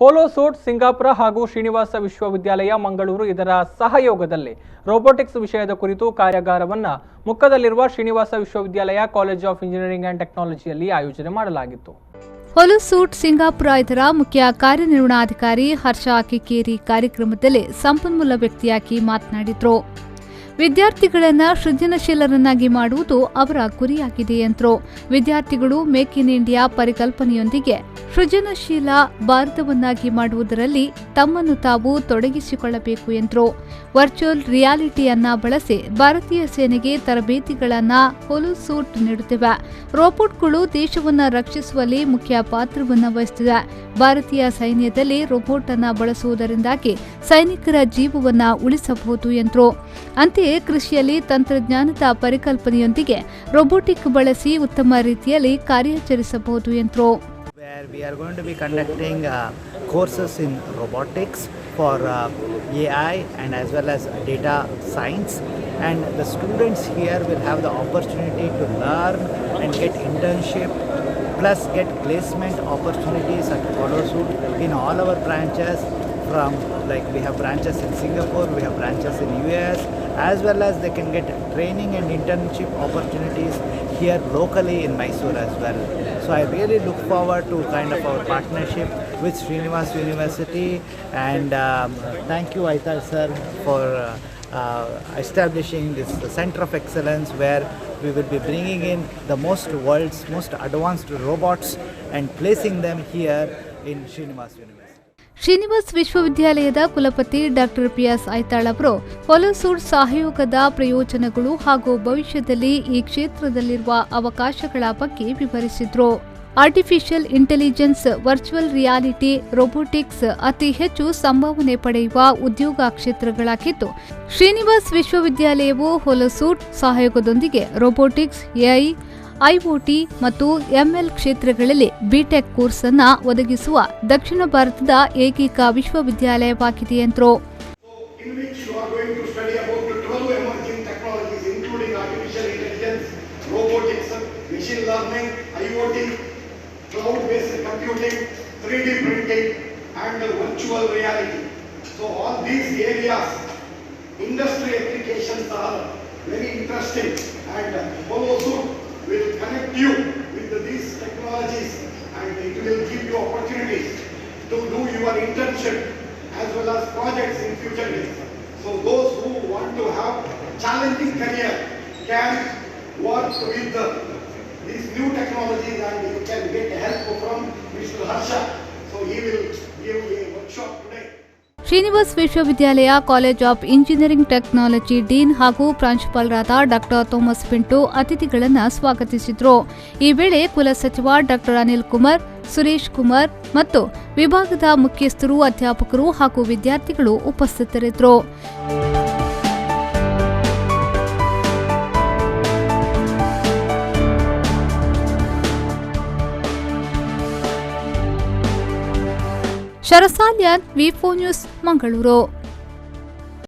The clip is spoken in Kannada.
ಹೋಲೋಸೂಟ್ ಸಿಂಗಾಪುರ ಹಾಗೂ ಶ್ರೀನಿವಾಸ ವಿಶ್ವವಿದ್ಯಾಲಯ ಮಂಗಳೂರು ಇದರ ಸಹಯೋಗದಲ್ಲಿ ರೋಬೋಟಿಕ್ಸ್ ವಿಷಯದ ಕುರಿತು ಕಾರ್ಯಾಗಾರವನ್ನು ಮುಕ್ಕದಲ್ಲಿರುವ ಶ್ರೀನಿವಾಸ ವಿಶ್ವವಿದ್ಯಾಲಯ ಕಾಲೇಜ್ ಆಫ್ ಇಂಜಿನಿಯರಿಂಗ್ ಅಂಡ್ ಟೆಕ್ನಾಲಜಿಯಲ್ಲಿ ಆಯೋಜನೆ ಮಾಡಲಾಗಿತ್ತು. ಹೋಲೋಸೂಟ್ ಸಿಂಗಾಪುರ ಇದರ ಮುಖ್ಯ ಕಾರ್ಯನಿರ್ವಹಣಾಧಿಕಾರಿ ಹರ್ಷ ಕಿಕ್ಕೇರಿ ಕಾರ್ಯಕ್ರಮದಲ್ಲಿ ಸಂಪನ್ಮೂಲ ವ್ಯಕ್ತಿಯಾಗಿ ಮಾತನಾಡಿದರು. ವಿದ್ಯಾರ್ಥಿಗಳನ್ನು ಸೃಜನಶೀಲರನ್ನಾಗಿ ಮಾಡುವುದು ಅವರ ಗುರಿಯಾಗಿದೆ ಎಂದರು. ವಿದ್ಯಾರ್ಥಿಗಳು ಮೇಕ್ ಇನ್ ಇಂಡಿಯಾ ಪರಿಕಲ್ಪನೆಯೊಂದಿಗೆ ಸೃಜನಶೀಲ ಭಾರತವನ್ನಾಗಿ ಮಾಡುವುದರಲ್ಲಿ ತಮ್ಮನ್ನು ತಾವು ತೊಡಗಿಸಿಕೊಳ್ಳಬೇಕು ಎಂದರು. ವರ್ಚುವಲ್ ರಿಯಾಲಿಟಿಯನ್ನ ಬಳಸಿ ಭಾರತೀಯ ಸೇನೆಗೆ ತರಬೇತಿಗಳನ್ನು ಹೋಲೋಸೂಟ್ ನೀಡುತ್ತಿವೆ. ರೋಬೋಟ್ಗಳು ದೇಶವನ್ನು ರಕ್ಷಿಸುವಲ್ಲಿ ಮುಖ್ಯ ಪಾತ್ರವನ್ನು ವಹಿಸುತ್ತಿವೆ. ಭಾರತೀಯ ಸೈನ್ಯದಲ್ಲಿ ರೋಬೋಟ್ ಅನ್ನು ಬಳಸುವುದರಿಂದಾಗಿ ಸೈನಿಕರ ಜೀವವನ್ನು ಉಳಿಸಬಹುದು ಎಂದರು. ಅಂತೆಯೇ ಕೃಷಿಯಲ್ಲಿ ತಂತ್ರಜ್ಞಾನದ ಪರಿಕಲ್ಪನೆಯೊಂದಿಗೆ ರೋಬೋಟಿಕ್ ಬಳಸಿ ಉತ್ತಮ ರೀತಿಯಲ್ಲಿ ಕಾರ್ಯಾಚರಿಸಬಹುದು ಎಂದರು. We are going to be conducting courses in robotics for AI and as well as data science, and the students here will have the opportunity to learn and get internship plus get placement opportunities at Hollowsuit in all our branches. From like we have branches in Singapore, we have branches in US, as well as they can get training and internship opportunities here locally in Mysore as well. So I really look forward to kind of our partnership with Srinivas University, and thank you Aital sir for establishing this center of excellence where we will be bringing in the world's most advanced robots and placing them here in Srinivas University. Srinivas ವಿಶ್ವವಿದ್ಯಾಲಯದ ಕುಲಪತಿ ಡಾಕ್ಟರ್ ಪಿಎಸ್ ಐತಾಳ್ ಅವರು ಹೋಲೋಸೂಟ್ ಸಹಯೋಗದ ಪ್ರಯೋಜನಗಳು ಹಾಗೂ ಭವಿಷ್ಯದಲ್ಲಿ ಈ ಕ್ಷೇತ್ರದಲ್ಲಿರುವ ಅವಕಾಶಗಳ ಬಗ್ಗೆ ವಿವರಿಸಿದರು. Artificial intelligence, virtual reality, robotics ಅತಿ ಹೆಚ್ಚು ಸಂಭಾವನೆ ಪಡೆಯುವ ಉದ್ಯೋಗ ಕ್ಷೇತ್ರಗಳಾಗಿದ್ದು, ಶ್ರೀನಿವಾಸ್ ವಿಶ್ವವಿದ್ಯಾಲಯವು ಹೋಲೋಸೂಟ್ ಸಹಯೋಗದೊಂದಿಗೆ ರೋಬೋಟಿಕ್ಸ್, ಎಐ, ಐಒಟಿ ಮತ್ತು ಎಂಎಲ್ ಕ್ಷೇತ್ರಗಳಲ್ಲಿ ಬಿಟೆಕ್ ಕೋರ್ಸ್ ಅನ್ನು ಒದಗಿಸುವ ದಕ್ಷಿಣ ಭಾರತದ ಏಕೈಕ ವಿಶ್ವವಿದ್ಯಾಲಯವಾಗಿದೆ ಎಂದರು. Will connect you with these technologies, and it will give you opportunities to do your internship as well as projects in future days. So those who want to have challenging career can work with these new technologies, and you can get help from Mr. Harsha. So he will give a workshop today. Srinivas ವಿಶ್ವವಿದ್ಯಾಲಯ college of engineering technology dean ಹಾಗೂ ಪ್ರಾಂಶುಪಾಲರಾದ ಡಾಕ್ಟರ್ ಥೋಮಸ್ ಪಿಂಟೋ ಅತಿಥಿಗಳನ್ನು ಸ್ವಾಗತಿಸಿದರು. ಈ ವೇಳೆ ಕುಲಸಚಿವ ಡಾಕ್ಟರ್ ಅನಿಲ್ ಕುಮಾರ್, ಸುರೇಶ್ ಕುಮಾರ್ ಮತ್ತು ವಿಭಾಗದ ಮುಖ್ಯಸ್ಥರು, ಅಧ್ಯಾಪಕರು ಹಾಗೂ ವಿದ್ಯಾರ್ಥಿಗಳು ಉಪಸ್ಥಿತರಿದ್ದರು. ಶರಸಾಲ್ಯಾನ್, ವಿ4 ನ್ಯೂಸ್, ಮಂಗಳೂರು.